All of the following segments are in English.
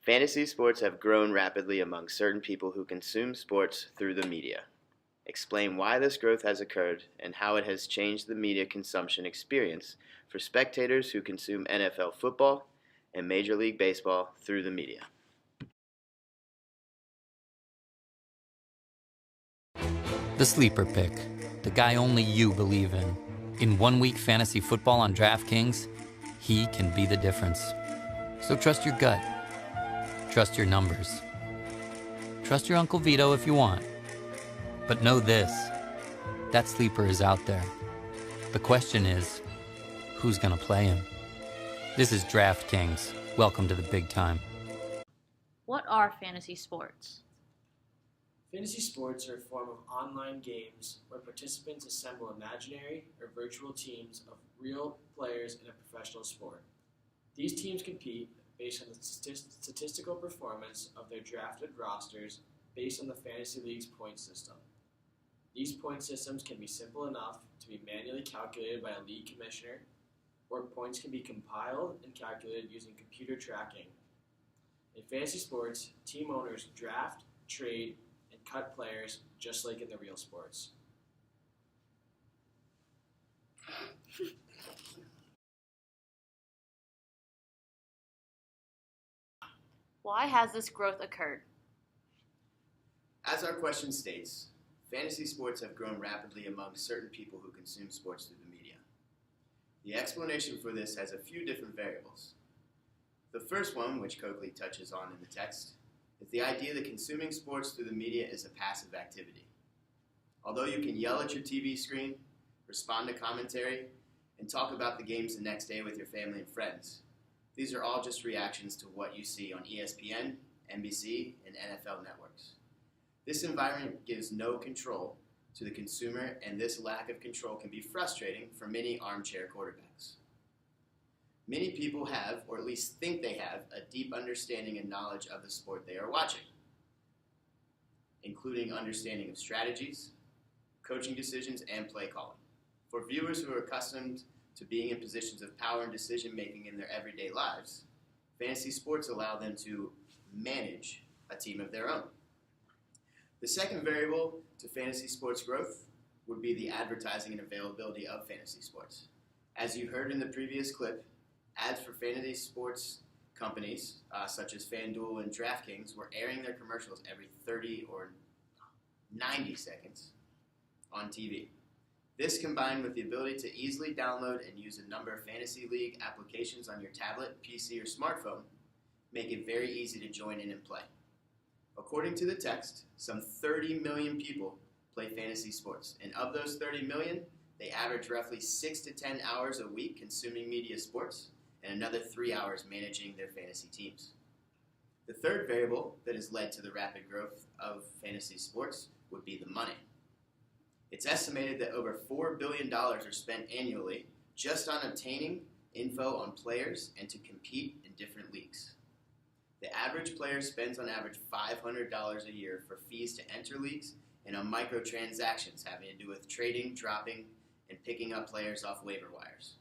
Fantasy sports have grown rapidly among certain people who consume sports through the media. Explain why this growth has occurred and how it has changed the media consumption experience for spectators who consume NFL football and Major League Baseball through the media. The sleeper pick, the guy only you believe in. In 1 week fantasy football on DraftKings, he can be the difference. So trust your gut. Trust your numbers. Trust your Uncle Vito if you want. But know this, that sleeper is out there. The question is, who's gonna play him? This is DraftKings. Welcome to the big time. What are fantasy sports? Fantasy sports are a form of online games where participants assemble imaginary or virtual teams of real players in a professional sport. These teams compete based on the statistical performance of their drafted rosters based on the Fantasy League's point system. These point systems can be simple enough to be manually calculated by a league commissioner, or points can be compiled and calculated using computer tracking. In fantasy sports, team owners draft, trade, and cut players just like in the real sports. Why has this growth occurred? As our question states, fantasy sports have grown rapidly among certain people who consume sports through the media. The explanation for this has a few different variables. The first one, which Coakley touches on in the text, is the idea that consuming sports through the media is a passive activity. Although you can yell at your TV screen, respond to commentary, and talk about the games the next day with your family and friends, these are all just reactions to what you see on ESPN, NBC, and NFL networks. This environment gives no control to the consumer, and this lack of control can be frustrating for many armchair quarterbacks. Many people have, or at least think they have, a deep understanding and knowledge of the sport they are watching, including understanding of strategies, coaching decisions, and play calling. For viewers who are accustomed to being in positions of power and decision-making in their everyday lives, fantasy sports allow them to manage a team of their own. The second variable to fantasy sports growth would be the advertising and availability of fantasy sports. As you heard in the previous clip, ads for fantasy sports companies, such as FanDuel and DraftKings, were airing their commercials every 30 or 90 seconds on TV. This, combined with the ability to easily download and use a number of fantasy league applications on your tablet, PC, or smartphone, make it very easy to join in and play. According to the text, some 30 million people play fantasy sports, and of those 30 million, they average roughly 6 to 10 hours a week consuming media sports, and another 3 hours managing their fantasy teams. The third variable that has led to the rapid growth of fantasy sports would be the money. It's estimated that over $4 billion are spent annually just on obtaining info on players and to compete in different leagues. The average player spends on average $500 a year for fees to enter leagues and on microtransactions having to do with trading, dropping, and picking up players off waiver wires.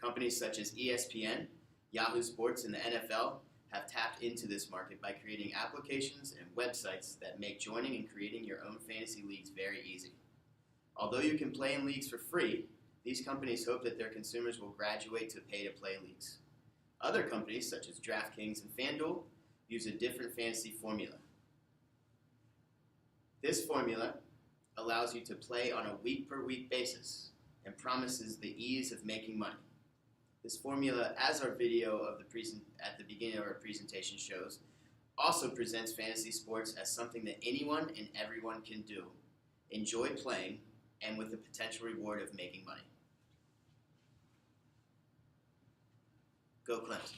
Companies such as ESPN, Yahoo Sports, and the NFL have tapped into this market by creating applications and websites that make joining and creating your own fantasy leagues very easy. Although you can play in leagues for free, these companies hope that their consumers will graduate to pay-to-play leagues. Other companies, such as DraftKings and FanDuel, use a different fantasy formula. This formula allows you to play on a week-per-week basis and promises the ease of making money. This formula, as our video of at the beginning of our presentation shows, also presents fantasy sports as something that anyone and everyone can do, enjoy playing, and with the potential reward of making money. Go Clemson.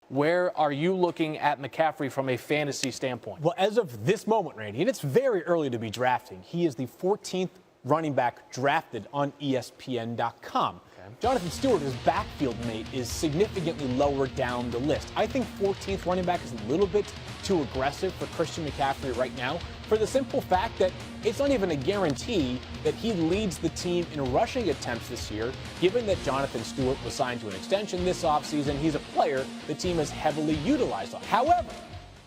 Where are you looking at McCaffrey from a fantasy standpoint? Well, as of this moment, Randy, and it's very early to be drafting, he is the 14th running back drafted on ESPN.com. Jonathan Stewart, his backfield mate, is significantly lower down the list. I think 14th running back is a little bit too aggressive for Christian McCaffrey right now, for the simple fact that it's not even a guarantee that he leads the team in rushing attempts this year, given that Jonathan Stewart was signed to an extension this offseason. He's a player the team has heavily utilized on.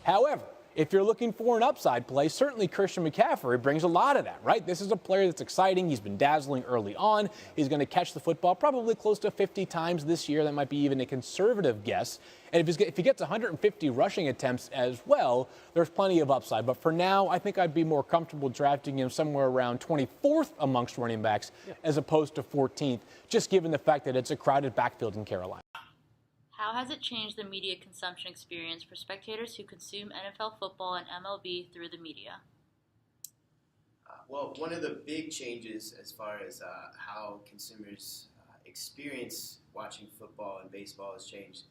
However, if you're looking for an upside play, certainly Christian McCaffrey brings a lot of that, right? This is a player that's exciting. He's been dazzling early on. He's going to catch the football probably close to 50 times this year. That might be even a conservative guess. And if he gets 150 rushing attempts as well, there's plenty of upside. But for now, I think I'd be more comfortable drafting him somewhere around 24th amongst running backs as opposed to 14th, just given the fact that it's a crowded backfield in Carolina. How has it changed the media consumption experience for spectators who consume NFL football and MLB through the media? Well, one of the big changes as far as how consumers experience watching football and baseball has changed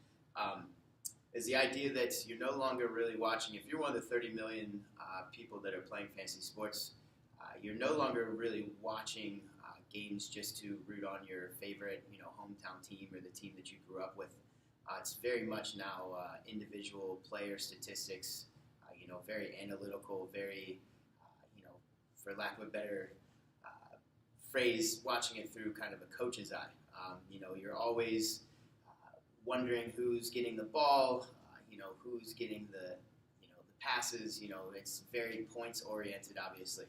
is the idea that you're no longer really watching. If you're one of the 30 million people that are playing fantasy sports, you're no longer really watching games just to root on your favorite, hometown team or the team that you grew up with. It's very much now individual player statistics, very analytical, very, for lack of a better phrase, watching it through kind of a coach's eye. You're always wondering who's getting the ball, who's getting the passes. It's very points oriented, obviously.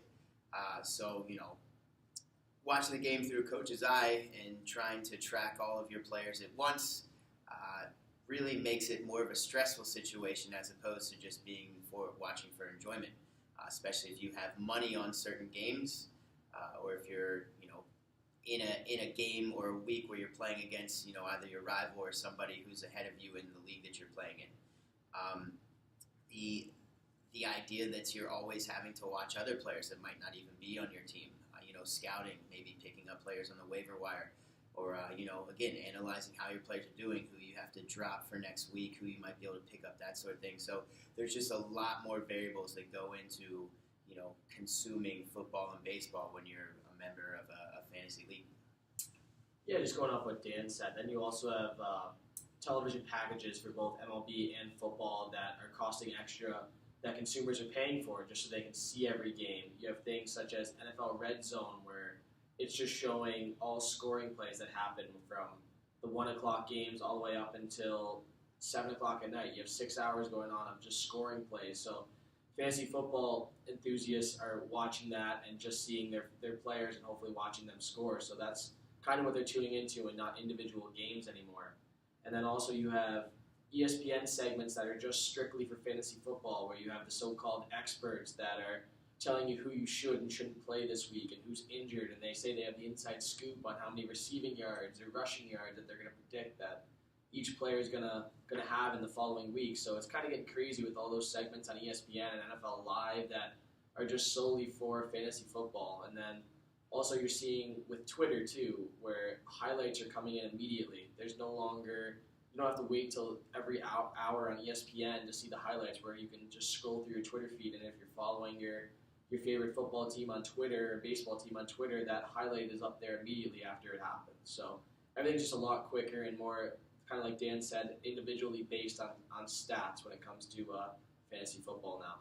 So watching the game through a coach's eye and trying to track all of your players at once really makes it more of a stressful situation as opposed to just being watching for enjoyment, especially if you have money on certain games or if you're in a game or a week where you're playing against either your rival or somebody who's ahead of you in the league that you're playing in. The idea that you're always having to watch other players that might not even be on your team, scouting, maybe picking up players on the waiver wire, or, again, analyzing how your players are doing, who you have to drop for next week, who you might be able to pick up, that sort of thing. So there's just a lot more variables that go into, consuming football and baseball when you're a member of a fantasy league. Yeah, just going off what Dan said, then you also have television packages for both MLB and football that are costing extra that consumers are paying for just so they can see every game. You have things such as NFL Red Zone where it's just showing all scoring plays that happen from the 1 o'clock games all the way up until 7 o'clock at night. You have 6 hours going on of just scoring plays. So fantasy football enthusiasts are watching that and just seeing their players and hopefully watching them score. So that's kind of what they're tuning into and not individual games anymore. And then also you have ESPN segments that are just strictly for fantasy football where you have the so-called experts that are telling you who you should and shouldn't play this week and who's injured, and they say they have the inside scoop on how many receiving yards or rushing yards that they're going to predict that each player is gonna have in the following week. So it's kind of getting crazy with all those segments on ESPN and NFL Live that are just solely for fantasy football. And then also you're seeing with Twitter too, where highlights are coming in immediately. There's no longer, you don't have to wait till every hour on ESPN to see the highlights, where you can just scroll through your Twitter feed, and if you're following your favorite football team on Twitter or baseball team on Twitter, that highlight is up there immediately after it happens. So everything's just a lot quicker and more, kind of like Dan said, individually based on stats when it comes to fantasy football now.